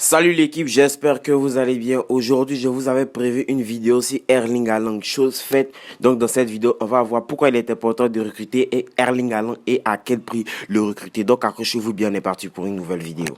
Salut l'équipe, j'espère que vous allez bien. Aujourd'hui, je vous avais prévu une vidéo sur Erling Haaland, chose faite. Donc dans cette vidéo, on va voir pourquoi il est important de recruter Erling Haaland et à quel prix le recruter. Donc accrochez-vous bien, on est parti pour une nouvelle vidéo.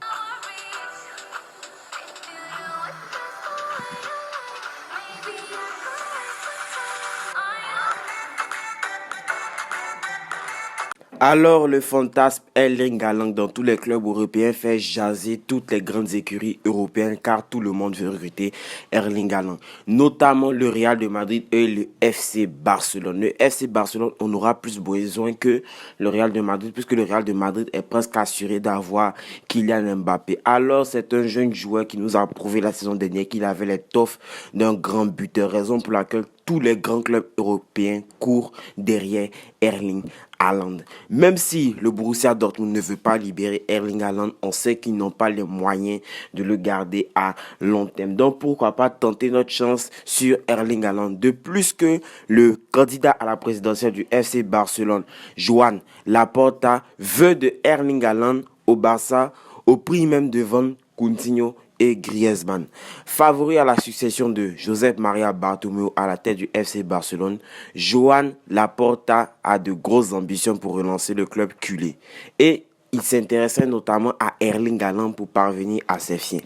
Alors, le fantasme Erling Haaland dans tous les clubs européens fait jaser toutes les grandes écuries européennes car tout le monde veut recruter Erling Haaland, notamment le Real de Madrid et le FC Barcelone. Le FC Barcelone, on aura plus besoin que le Real de Madrid puisque le Real de Madrid est presque assuré d'avoir Kylian Mbappé. Alors, c'est un jeune joueur qui nous a prouvé la saison dernière qu'il avait l'étoffe d'un grand buteur, raison pour laquelle tous les grands clubs européens courent derrière Erling Haaland. Même si le Borussia Dortmund ne veut pas libérer Erling Haaland, on sait qu'ils n'ont pas les moyens de le garder à long terme. Donc pourquoi pas tenter notre chance sur Erling Haaland. De plus que le candidat à la présidentielle du FC Barcelone, Joan Laporta, veut de Erling Haaland au Barça au prix même de Van Coutinho et Griezmann. Favori à la succession de Josep Maria Bartomeu à la tête du FC Barcelone, Joan Laporta a de grosses ambitions pour relancer le club culé. Et il s'intéressait notamment à Erling Haaland pour parvenir à ses fins.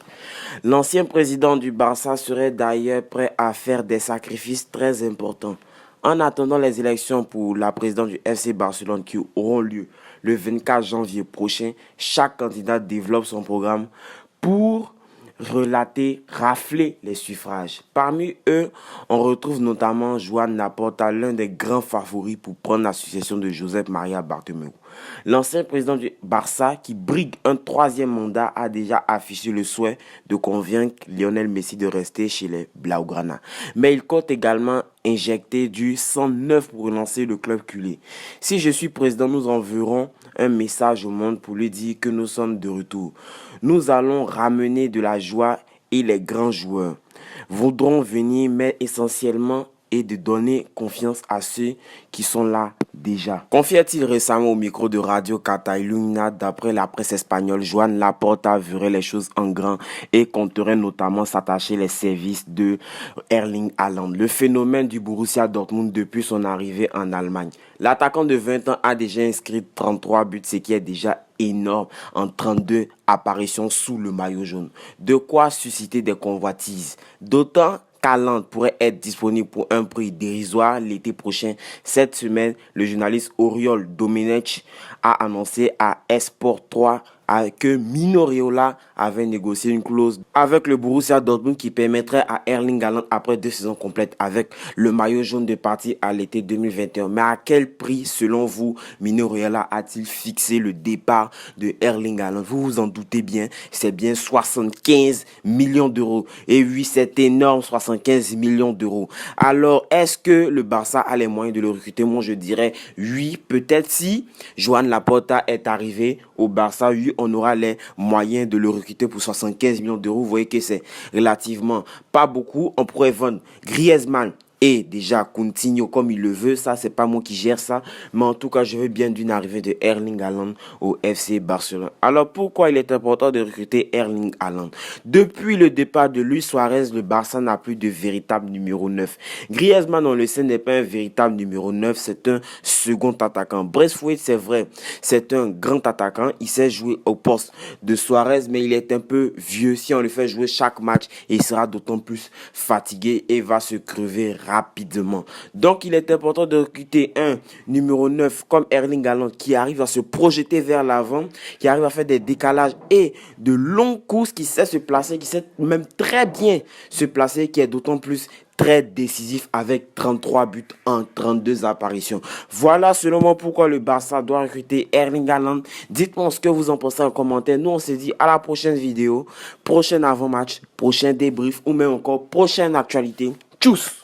L'ancien président du Barça serait d'ailleurs prêt à faire des sacrifices très importants. En attendant les élections pour la présidence du FC Barcelone qui auront lieu le 24 janvier prochain, chaque candidat développe son programme pour rafler les suffrages. Parmi eux, on retrouve notamment Joan Laporta, l'un des grands favoris pour prendre la succession de Josep Maria Bartomeu. L'ancien président du Barça, qui brigue un troisième mandat, a déjà affiché le souhait de convaincre Lionel Messi de rester chez les Blaugrana. Mais il compte également injecter du sang neuf pour relancer le club culé. Si je suis président, nous enverrons un message au monde pour lui dire que nous sommes de retour. Nous allons ramener de la joie et les grands joueurs voudront venir, mais essentiellement et de donner confiance à ceux qui sont là déjà. Confiait-il récemment au micro de Radio Catalunya, d'après la presse espagnole, Joan Laporta verrait les choses en grand et compterait notamment s'attacher les services de Erling Haaland, le phénomène du Borussia Dortmund depuis son arrivée en Allemagne. L'attaquant de 20 ans a déjà inscrit 33 buts, ce qui est déjà énorme en 32 apparitions sous le maillot jaune. De quoi susciter des convoitises. D'autant Haaland pourrait être disponible pour un prix dérisoire l'été prochain. Cette semaine, le journaliste Oriol Domenech a annoncé à Esport 3 que Mino Raiola avait négocié une clause avec le Borussia Dortmund qui permettrait à Erling Haaland, après 2 saisons complètes avec le maillot jaune, de partir à l'été 2021. Mais à quel prix, selon vous, Mino Raiola a-t-il fixé le départ de Erling Haaland? Vous vous en doutez bien, c'est bien 75 millions d'euros. Et oui, c'est énorme, 75 millions d'euros. Alors, est-ce que le Barça a les moyens de le recruter? Moi, je dirais oui, peut-être si Joan Laporta est arrivé au Barça, oui, on aura les moyens de le recruter pour 75 millions d'euros. Vous voyez que c'est relativement pas beaucoup. On pourrait vendre Griezmann et déjà Coutinho comme il le veut. Ça, c'est pas moi qui gère ça. Mais en tout cas, je veux bien d'une arrivée de Erling Haaland au FC Barcelone. Alors, pourquoi il est important de recruter Erling Haaland? Depuis le départ de Luis Suarez, le Barça n'a plus de véritable numéro 9. Griezmann, on le sait, n'est pas un véritable numéro 9. C'est un second attaquant. Braithwaite, c'est vrai, c'est un grand attaquant. Il sait jouer au poste de Suarez, mais il est un peu vieux. Si on le fait jouer chaque match, il sera d'autant plus fatigué et va se crever rapidement. Donc, il est important de recruter un numéro 9 comme Erling Haaland qui arrive à se projeter vers l'avant, qui arrive à faire des décalages et de longues courses, qui sait se placer, qui sait même très bien se placer, qui est d'autant plus très décisif avec 33 buts en 32 apparitions. Voilà selon moi pourquoi le Barça doit recruter Erling Haaland. Dites-moi ce que vous en pensez en commentaire. Nous, on se dit à la prochaine vidéo, prochain avant-match, prochain débrief ou même encore prochaine actualité. Tchuss!